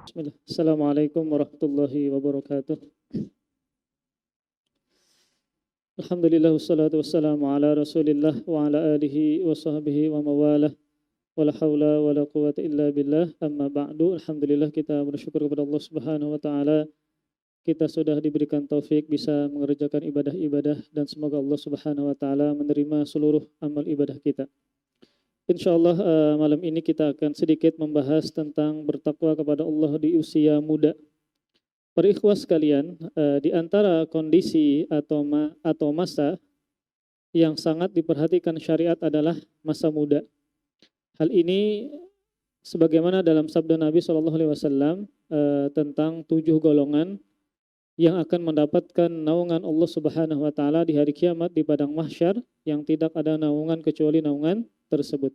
Bismillah. Assalamualaikum warahmatullahi wabarakatuh. Alhamdulillah wassalatu wassalamu ala Rasulillah wa ala alihi wa sahbihi wa mawalah. Wala haula wala quwata illa billah. Amma ba'du. Alhamdulillah kita bersyukur kepada Allah Subhanahu wa taala. Kita sudah diberikan taufik bisa mengerjakan ibadah-ibadah dan semoga Allah Subhanahu wa taala menerima seluruh amal ibadah kita. Insyaallah malam ini kita akan sedikit membahas tentang bertakwa kepada Allah di usia muda. Para ikhwah sekalian, di antara kondisi atau masa yang sangat diperhatikan syariat adalah masa muda. Hal ini sebagaimana dalam sabda Nabi SAW tentang 7 golongan yang akan mendapatkan naungan Allah Subhanahu wa taala di hari kiamat di padang mahsyar yang tidak ada naungan kecuali naungan tersebut.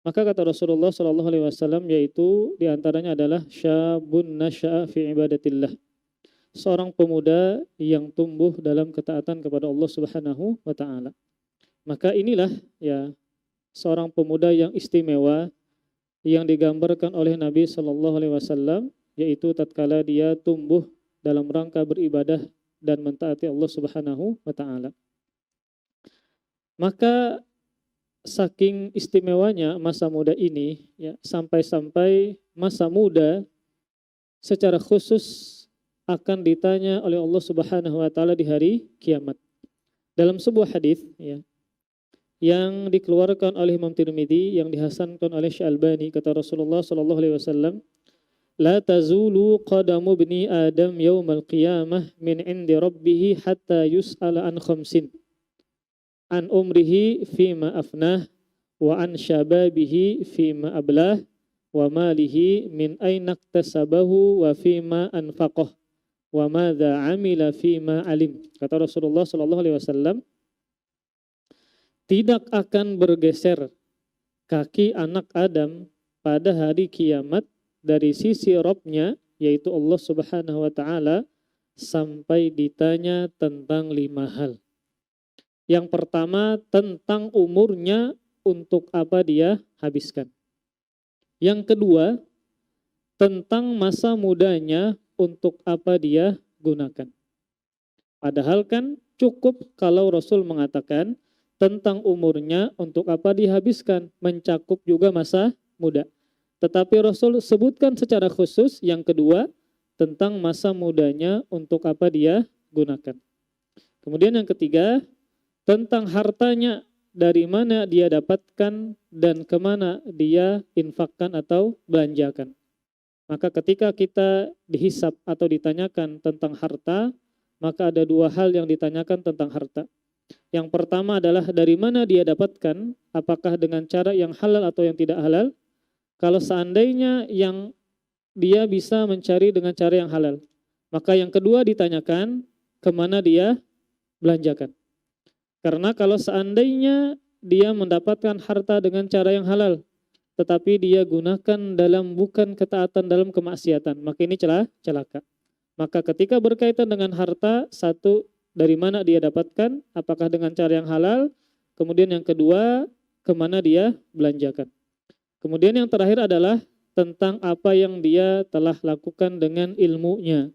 Maka kata Rasulullah SAW yaitu diantaranya adalah syabun nasya'a fi ibadatillah. Seorang pemuda yang tumbuh dalam ketaatan kepada Allah Subhanahu wa taala. Maka inilah ya seorang pemuda yang istimewa yang digambarkan oleh Nabi SAW yaitu tatkala dia tumbuh dalam rangka beribadah dan mentaati Allah Subhanahu wa taala. Maka saking istimewanya masa muda ini ya sampai-sampai masa muda secara khusus akan ditanya oleh Allah Subhanahu wa taala di hari kiamat. Dalam sebuah hadis ya yang dikeluarkan oleh Imam Tirmidzi yang dihasankan oleh Syekh Albani kata Rasulullah sallallahu alaihi wasallam, "La tazulu qadamu ibni Adam yaumal qiyamah min 'indi rabbih hatta yus'ala an khamsin." An umrihi fima afnah wa an syababihi fima ablah wa malihi min aina iktasabahu wa fima anfaqah wa madza amila fima alim. Kata Rasulullah sallallahu alaihi wasallam, tidak akan bergeser kaki anak Adam pada hari kiamat dari sisi Rabb-nya yaitu Allah Subhanahu wa taala sampai ditanya tentang 5 hal. Yang pertama tentang umurnya untuk apa dia habiskan. Yang kedua tentang masa mudanya untuk apa dia gunakan. Padahal kan cukup kalau Rasul mengatakan tentang umurnya untuk apa dihabiskan, mencakup juga masa muda. Tetapi Rasul sebutkan secara khusus yang kedua tentang masa mudanya untuk apa dia gunakan. Kemudian yang ketiga tentang hartanya dari mana dia dapatkan dan kemana dia infakkan atau belanjakan. Maka ketika kita dihisap atau ditanyakan tentang harta, maka ada 2 hal yang ditanyakan tentang harta. Yang pertama adalah dari mana dia dapatkan, apakah dengan cara yang halal atau yang tidak halal. Kalau seandainya yang dia bisa mencari dengan cara yang halal, maka yang kedua ditanyakan kemana dia belanjakan. Karena kalau seandainya dia mendapatkan harta dengan cara yang halal, tetapi dia gunakan dalam bukan ketaatan dalam kemaksiatan, maka ini celaka. Maka ketika berkaitan dengan harta, satu, dari mana dia dapatkan, apakah dengan cara yang halal, kemudian yang kedua, kemana dia belanjakan. Kemudian yang terakhir adalah tentang apa yang dia telah lakukan dengan ilmunya.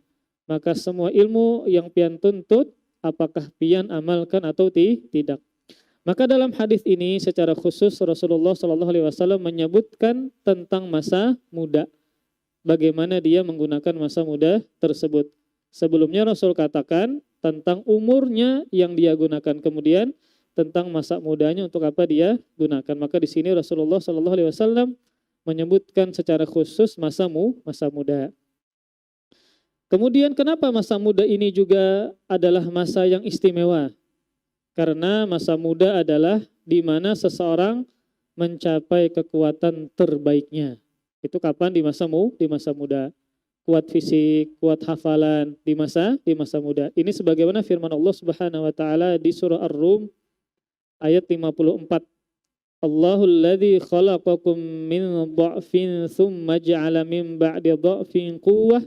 Maka semua ilmu yang pian tuntut, apakah pian amalkan atau tidak. Maka dalam hadis ini secara khusus Rasulullah SAW menyebutkan tentang masa muda. Bagaimana dia menggunakan masa muda tersebut. Sebelumnya Rasul katakan tentang umurnya yang dia gunakan. Kemudian tentang masa mudanya untuk apa dia gunakan. Maka di sini Rasulullah SAW menyebutkan secara khusus masa muda. Kemudian kenapa masa muda ini juga adalah masa yang istimewa? Karena masa muda adalah di mana seseorang mencapai kekuatan terbaiknya. Itu kapan? Di masa muda. Kuat fisik, kuat hafalan di masa muda. Ini sebagaimana firman Allah Subhanahu wa taala di surah Ar-Rum ayat 54. Allahul ladzi khalaqakum min dha'fin tsumma ja'ala min ba'di dha'fin quwwah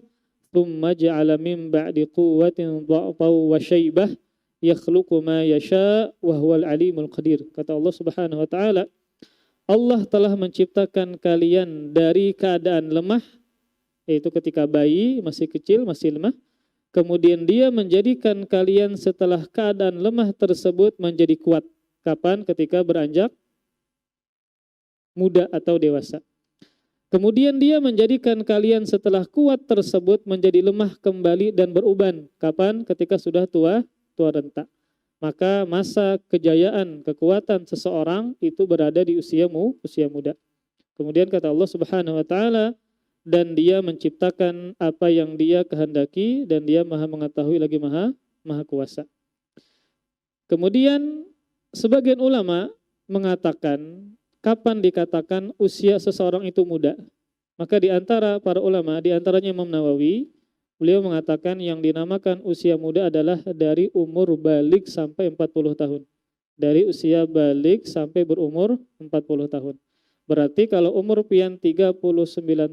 tsumma ja'ala min ba'di quwwatin dha'fan wa syaibah yakhluqu ma yasha wa huwal alimul qadir. Kata Allah Subhanahu wa taala, Allah telah menciptakan kalian dari keadaan lemah yaitu ketika bayi, masih kecil, masih lemah. Kemudian dia menjadikan kalian setelah keadaan lemah tersebut menjadi kuat. Kapan? Ketika beranjak muda atau dewasa. Kemudian dia menjadikan kalian setelah kuat tersebut menjadi lemah kembali dan beruban. Kapan? Ketika sudah tua renta. Maka masa kejayaan, kekuatan seseorang itu berada di usia muda. Kemudian kata Allah Subhanahu wa taala, dan dia menciptakan apa yang dia kehendaki dan dia maha mengetahui lagi maha kuasa. Kemudian sebagian ulama mengatakan kapan dikatakan usia seseorang itu muda? Maka di antara para ulama, di antaranya Imam Nawawi, beliau mengatakan yang dinamakan usia muda adalah dari umur balik sampai 40 tahun. Dari usia balik sampai berumur 40 tahun. Berarti kalau umur pian 39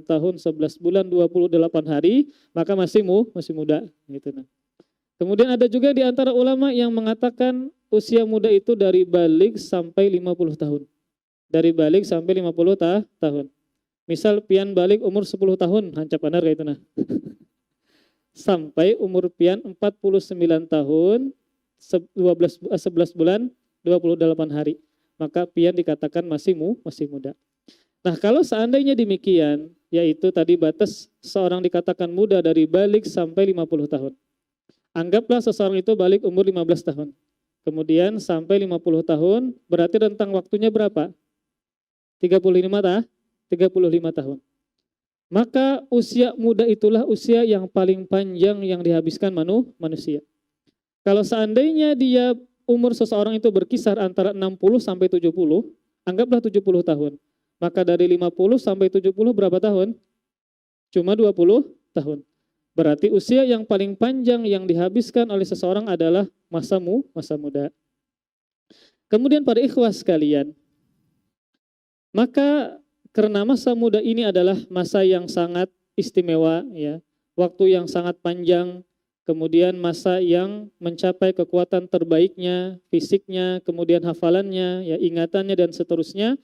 tahun, 11 bulan, 28 hari, maka masih muda. Gitu. Kemudian ada juga di antara ulama yang mengatakan usia muda itu dari balik sampai 50 tahun. Dari balik sampai 50 tahun. Misal pian balik umur 10 tahun, hancap benar kayak itu nah. Sampai umur pian 49 tahun, 11 bulan, 28 hari. Maka pian dikatakan masih muda. Nah, kalau seandainya demikian, yaitu tadi batas seorang dikatakan muda dari balik sampai 50 tahun. Anggaplah seseorang itu balik umur 15 tahun. Kemudian sampai 50 tahun, berarti rentang waktunya berapa? 35 tahun. Maka usia muda itulah usia yang paling panjang yang dihabiskan manusia. Kalau seandainya dia umur seseorang itu berkisar antara 60 sampai 70, anggaplah 70 tahun. Maka dari 50 sampai 70 berapa tahun? Cuma 20 tahun. Berarti usia yang paling panjang yang dihabiskan oleh seseorang adalah masa muda. Kemudian para ikhwah sekalian, maka karena masa muda ini adalah masa yang sangat istimewa, ya, waktu yang sangat panjang, kemudian masa yang mencapai kekuatan terbaiknya, fisiknya, kemudian hafalannya, ya, ingatannya dan seterusnya.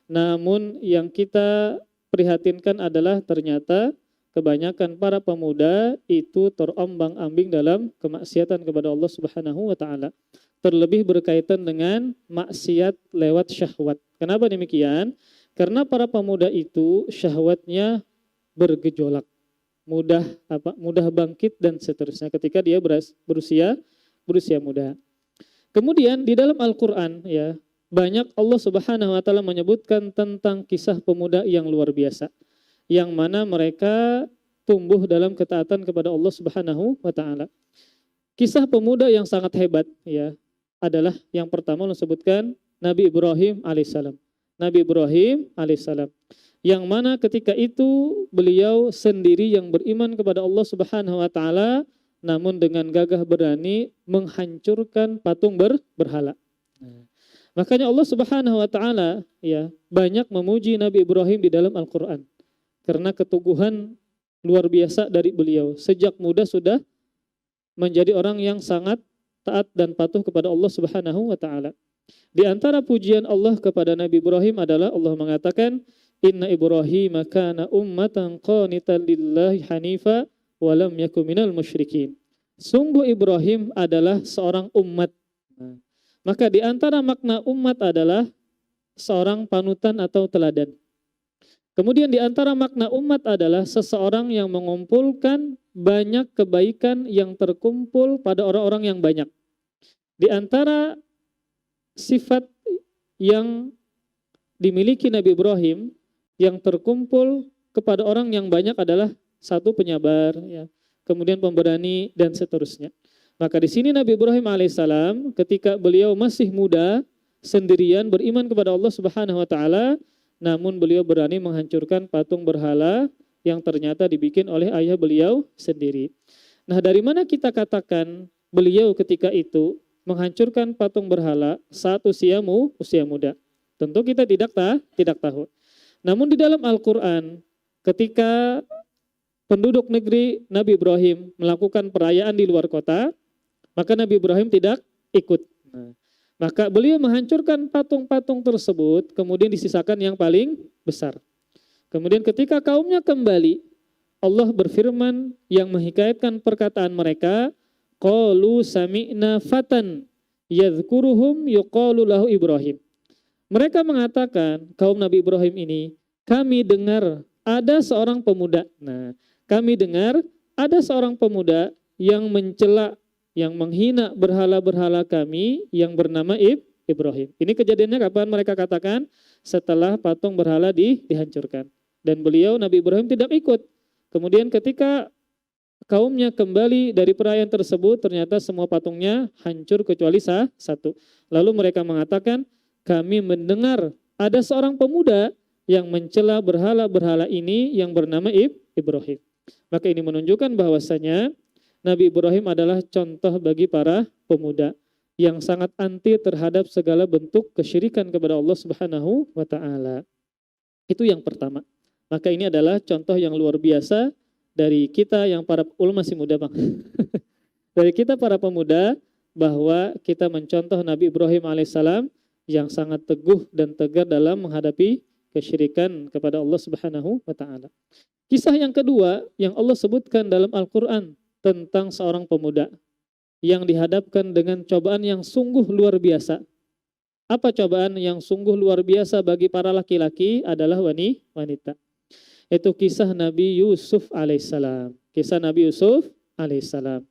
Namun yang kita prihatinkan adalah ternyata kebanyakan para pemuda itu terombang-ambing dalam kemaksiatan kepada Allah Subhanahu wa taala. Terlebih berkaitan dengan maksiat lewat syahwat. Kenapa demikian? Karena para pemuda itu syahwatnya bergejolak, mudah bangkit dan seterusnya ketika dia berusia muda. Kemudian di dalam Al-Qur'an, ya, banyak Allah Subhanahu wa taala menyebutkan tentang kisah pemuda yang luar biasa, yang mana mereka tumbuh dalam ketaatan kepada Allah Subhanahu wa taala. Kisah pemuda yang sangat hebat, ya, adalah yang pertama disebutkan Nabi Ibrahim alaihissalam. Nabi Ibrahim alaihissalam, yang mana ketika itu beliau sendiri yang beriman kepada Allah Subhanahu wa taala, namun dengan gagah berani menghancurkan patung berhala. Makanya Allah Subhanahu wa taala, ya, banyak memuji Nabi Ibrahim di dalam Al-Qur'an karena keteguhan luar biasa dari beliau. Sejak muda sudah menjadi orang yang sangat taat dan patuh kepada Allah Subhanahu wa taala. Di antara pujian Allah kepada Nabi Ibrahim adalah Allah mengatakan, Inna Ibrahim kana ummatan qanitan lillahi hanifa wa lam yakun minal musyrikin. Sungguh Ibrahim adalah seorang umat. Maka di antara makna umat adalah seorang panutan atau teladan. Kemudian di antara makna umat adalah seseorang yang mengumpulkan banyak kebaikan yang terkumpul pada orang-orang yang banyak. Di antara sifat yang dimiliki Nabi Ibrahim yang terkumpul kepada orang yang banyak adalah satu, penyabar, ya, kemudian pemberani dan seterusnya. Maka di sini Nabi Ibrahim alaihissalam ketika beliau masih muda sendirian beriman kepada Allah Subhanahu wa taala, namun beliau berani menghancurkan patung berhala yang ternyata dibikin oleh ayah beliau sendiri. Nah, dari mana kita katakan beliau ketika itu menghancurkan patung berhala saat usia muda? Tentu kita tidak tahu. Namun di dalam Al-Quran, ketika penduduk negeri Nabi Ibrahim melakukan perayaan di luar kota, maka Nabi Ibrahim tidak ikut. Maka beliau menghancurkan patung-patung tersebut, kemudian disisakan yang paling besar. Kemudian ketika kaumnya kembali, Allah berfirman yang menghikayatkan perkataan mereka, qalu sami'na fatan yadhkuruhum yuqalu lahu Ibrahim. Mereka mengatakan, kaum Nabi Ibrahim ini, kami dengar ada seorang pemuda. Nah, kami dengar ada seorang pemuda yang mencela, yang menghina berhala-berhala kami yang bernama Ibrahim. Ini kejadiannya kapan mereka katakan? Setelah patung berhala dihancurkan. Dan beliau, Nabi Ibrahim, tidak ikut. Kemudian ketika kaumnya kembali dari perayaan tersebut, ternyata semua patungnya hancur kecuali satu. Lalu mereka mengatakan, kami mendengar ada seorang pemuda yang mencela berhala-berhala ini yang bernama Ibrahim. Maka ini menunjukkan bahwasanya Nabi Ibrahim adalah contoh bagi para pemuda yang sangat anti terhadap segala bentuk kesyirikan kepada Allah Subhanahu wa taala. Itu yang pertama. Maka ini adalah contoh yang luar biasa dari kita yang para ulama masih muda, Bang. Dari kita para pemuda bahwa kita mencontoh Nabi Ibrahim alaihissalam yang sangat teguh dan tegar dalam menghadapi kesyirikan kepada Allah Subhanahu wa taala. Kisah yang kedua yang Allah sebutkan dalam Al-Qur'an tentang seorang pemuda yang dihadapkan dengan cobaan yang sungguh luar biasa. Apa cobaan yang sungguh luar biasa bagi para laki-laki adalah wanita. Itu kisah Nabi Yusuf alaihissalam. Kisah Nabi Yusuf alaihissalam.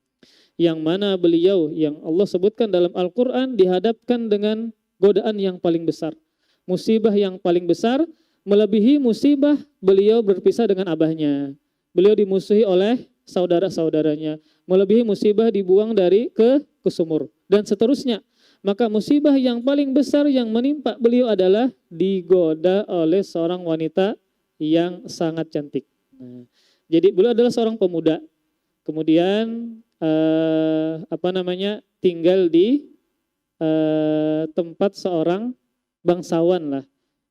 Yang mana beliau yang Allah sebutkan dalam Al-Quran dihadapkan dengan godaan yang paling besar. Musibah yang paling besar melebihi musibah beliau berpisah dengan abahnya. Beliau dimusuhi oleh saudara-saudaranya. Melebihi musibah dibuang ke sumur. Dan seterusnya. Maka musibah yang paling besar yang menimpa beliau adalah digoda oleh seorang wanita yang sangat cantik. Nah, jadi beliau adalah seorang pemuda. Kemudian tinggal di tempat seorang bangsawan lah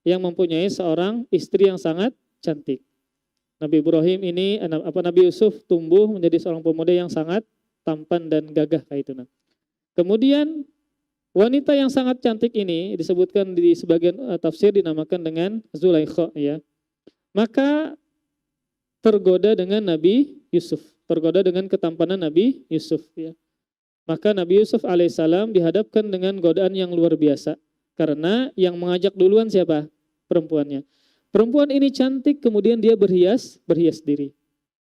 yang mempunyai seorang istri yang sangat cantik. Nabi Ibrahim ini Nabi Yusuf tumbuh menjadi seorang pemuda yang sangat tampan dan gagah kayak itu. Nah. Kemudian wanita yang sangat cantik ini disebutkan di sebagian tafsir dinamakan dengan Zulaikha ya. Maka tergoda dengan Nabi Yusuf, tergoda dengan ketampanan Nabi Yusuf ya. Maka Nabi Yusuf alaihissalam dihadapkan dengan godaan yang luar biasa. Karena yang mengajak duluan siapa? Perempuannya. Perempuan ini cantik, kemudian dia berhias diri.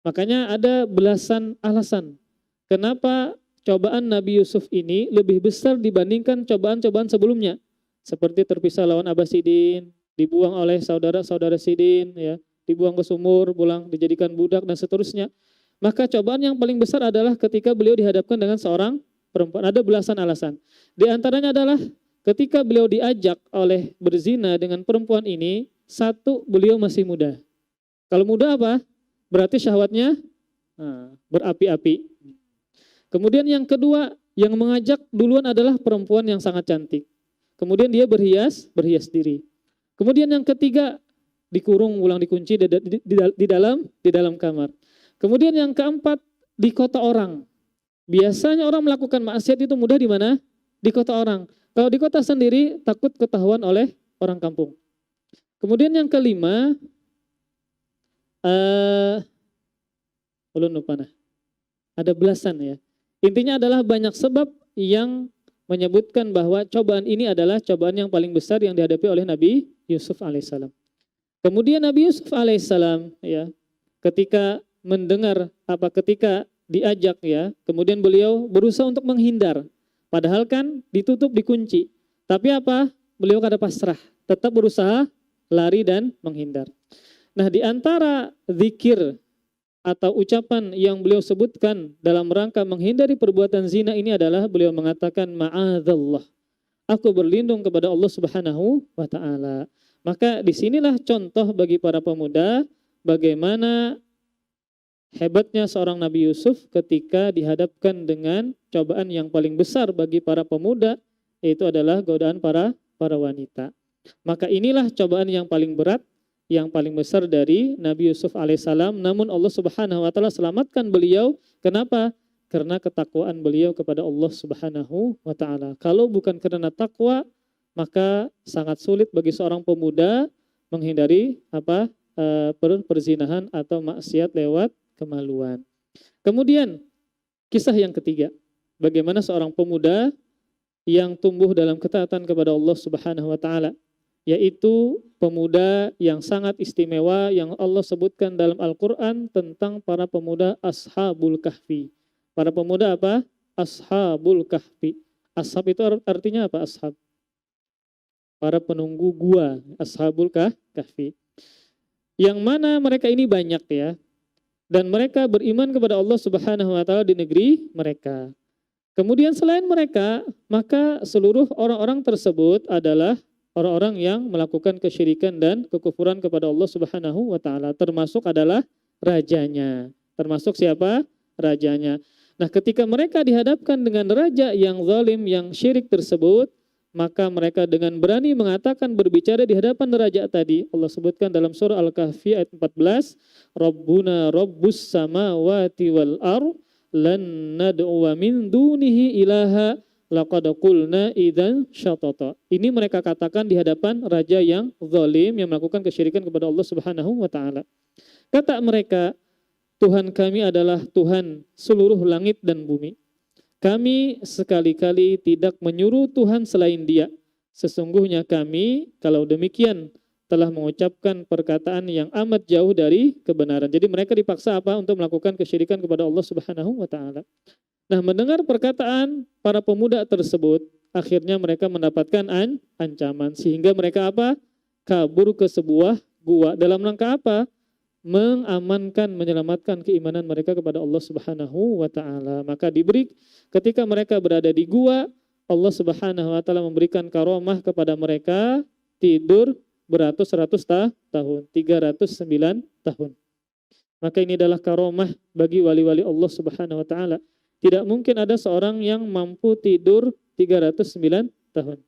Makanya ada belasan alasan kenapa cobaan Nabi Yusuf ini lebih besar dibandingkan cobaan-cobaan sebelumnya. Seperti terpisah lawan Abbasidin, dibuang oleh saudara-saudara Sidin, ya, dibuang ke sumur, pulang dijadikan budak dan seterusnya. Maka cobaan yang paling besar adalah ketika beliau dihadapkan dengan seorang perempuan. Ada belasan alasan. Di antaranya adalah ketika beliau diajak oleh berzina dengan perempuan ini, satu, beliau masih muda. Kalau muda apa? Berarti syahwatnya berapi-api. Kemudian yang kedua, yang mengajak duluan adalah perempuan yang sangat cantik. Kemudian dia berhias diri. Kemudian yang ketiga, dikurung, ulang dikunci di dalam kamar. Kemudian yang keempat, di kota orang. Biasanya orang melakukan maksiat itu mudah di mana? Di kota orang. Kalau di kota sendiri takut ketahuan oleh orang kampung. Kemudian yang kelima, ulun lupa nah. Ada belasan ya. Intinya adalah banyak sebab yang menyebutkan bahwa cobaan ini adalah cobaan yang paling besar yang dihadapi oleh Nabi Yusuf alaihissalam. Kemudian Nabi Yusuf alaihissalam ya, ketika ketika diajak ya, kemudian beliau berusaha untuk menghindar. Padahal kan ditutup, dikunci. Tapi apa? Beliau kada pasrah, tetap berusaha lari dan menghindar. Nah, di antara zikir atau ucapan yang beliau sebutkan dalam rangka menghindari perbuatan zina ini adalah beliau mengatakan ma'adzallah. Aku berlindung kepada Allah Subhanahu wa taala. Maka disinilah contoh bagi para pemuda bagaimana hebatnya seorang Nabi Yusuf ketika dihadapkan dengan cobaan yang paling besar bagi para pemuda, yaitu adalah godaan para wanita. Maka inilah cobaan yang paling berat, yang paling besar dari Nabi Yusuf alaihissalam. Namun Allah Subhanahu wa taala selamatkan beliau. Kenapa? Karena ketakwaan beliau kepada Allah Subhanahu wa taala. Kalau bukan karena takwa, maka sangat sulit bagi seorang pemuda menghindari perzinahan atau maksiat lewat kemaluan. Kemudian kisah yang ketiga, bagaimana seorang pemuda yang tumbuh dalam ketaatan kepada Allah Subhanahu wa taala, yaitu pemuda yang sangat istimewa yang Allah sebutkan dalam Al-Qur'an tentang para pemuda Ashabul Kahfi. Para pemuda apa? Ashabul Kahfi. Ashab itu artinya apa? Ashab, para penunggu gua, Ashabul Kahfi. Yang mana mereka ini banyak ya. Dan mereka beriman kepada Allah Subhanahu wa taala di negeri mereka. Kemudian selain mereka, maka seluruh orang-orang tersebut adalah orang-orang yang melakukan kesyirikan dan kekufuran kepada Allah Subhanahu wa taala, termasuk adalah rajanya. Termasuk siapa? Rajanya. Nah, ketika mereka dihadapkan dengan raja yang zalim, yang syirik tersebut, maka mereka dengan berani mengatakan, berbicara di hadapan raja tadi. Allah sebutkan dalam surah Al-Kahfi ayat 14, Rabbuna Rabbus samawati wal ardh lan nad'uwa min dunihi ilaha laqad qulna idzan syatata. Ini mereka katakan di hadapan raja yang zalim yang melakukan kesyirikan kepada Allah Subhanahu wa taala. Kata mereka, Tuhan kami adalah Tuhan seluruh langit dan bumi. Kami sekali-kali tidak menyuruh Tuhan selain Dia. Sesungguhnya kami, kalau demikian, telah mengucapkan perkataan yang amat jauh dari kebenaran. Jadi mereka dipaksa apa? Untuk melakukan kesyirikan kepada Allah Subhanahu wa taala. Nah, mendengar perkataan para pemuda tersebut, akhirnya mereka mendapatkan ancaman sehingga mereka apa? Kabur ke sebuah gua. Dalam rangka apa? Mengamankan, menyelamatkan keimanan mereka kepada Allah Subhanahu wa taala. Maka ketika mereka berada di gua, Allah Subhanahu wa taala memberikan karomah kepada mereka, tidur beratus-ratus tahun, 309 tahun. Maka ini adalah karomah bagi wali-wali Allah Subhanahu wa taala. Tidak mungkin ada seorang yang mampu tidur 309 tahun.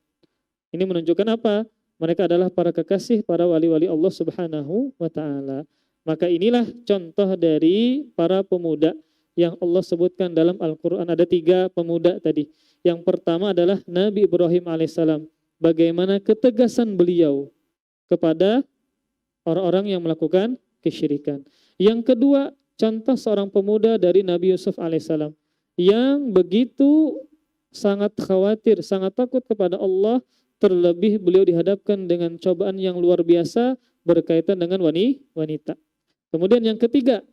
Ini menunjukkan apa? Mereka adalah para kekasih, para wali-wali Allah Subhanahu wa taala. Maka inilah contoh dari para pemuda yang Allah sebutkan dalam Al-Quran. Ada 3 pemuda tadi. Yang pertama adalah Nabi Ibrahim alaihissalam. Bagaimana ketegasan beliau kepada orang-orang yang melakukan kesyirikan. Yang kedua, contoh seorang pemuda dari Nabi Yusuf alaihissalam yang begitu sangat khawatir, sangat takut kepada Allah, terlebih beliau dihadapkan dengan cobaan yang luar biasa berkaitan dengan wanita. Kemudian yang ketiga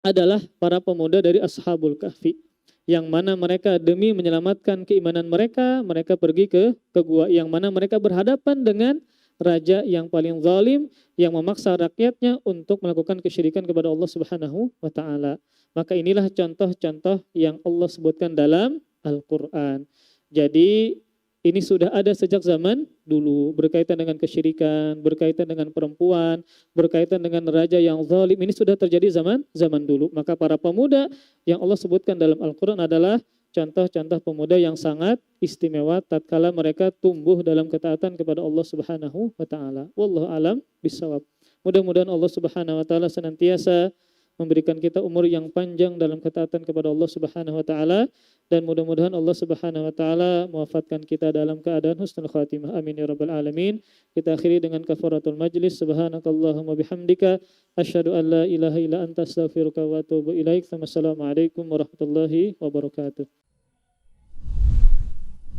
adalah para pemuda dari Ashabul Kahfi, yang mana mereka demi menyelamatkan keimanan mereka, mereka pergi ke gua, yang mana mereka berhadapan dengan raja yang paling zalim, yang memaksa rakyatnya untuk melakukan kesyirikan kepada Allah Subhanahu wa taala. Maka inilah contoh-contoh yang Allah sebutkan dalam Al-Qur'an. Jadi ini sudah ada sejak zaman dulu, berkaitan dengan kesyirikan, berkaitan dengan perempuan, berkaitan dengan raja yang zalim. Ini sudah terjadi zaman dulu. Maka para pemuda yang Allah sebutkan dalam Al-Qur'an adalah contoh-contoh pemuda yang sangat istimewa tatkala mereka tumbuh dalam ketaatan kepada Allah Subhanahu wa taala. Wallahu alam bisawab. Mudah-mudahan Allah Subhanahu wa taala senantiasa memberikan kita umur yang panjang dalam ketaatan kepada Allah Subhanahu wa taala, dan mudah-mudahan Allah Subhanahu wa taala mewafatkan kita dalam keadaan husnul khatimah. Amin ya rabbal alamin. Kita akhiri dengan kafaratul majlis. Subhanakallahumma bihamdika asyhadu an la ilaha illa anta astaghfiruka wa atubu ilaik. Wassalamualaikum warahmatullahi wabarakatuh.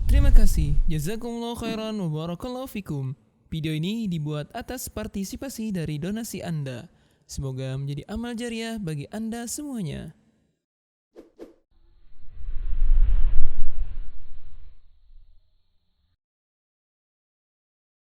Terima kasih. Jazakumullah khairan wa barakallahu fikum. Video ini dibuat atas partisipasi dari donasi Anda. Semoga menjadi amal jariah bagi Anda semuanya.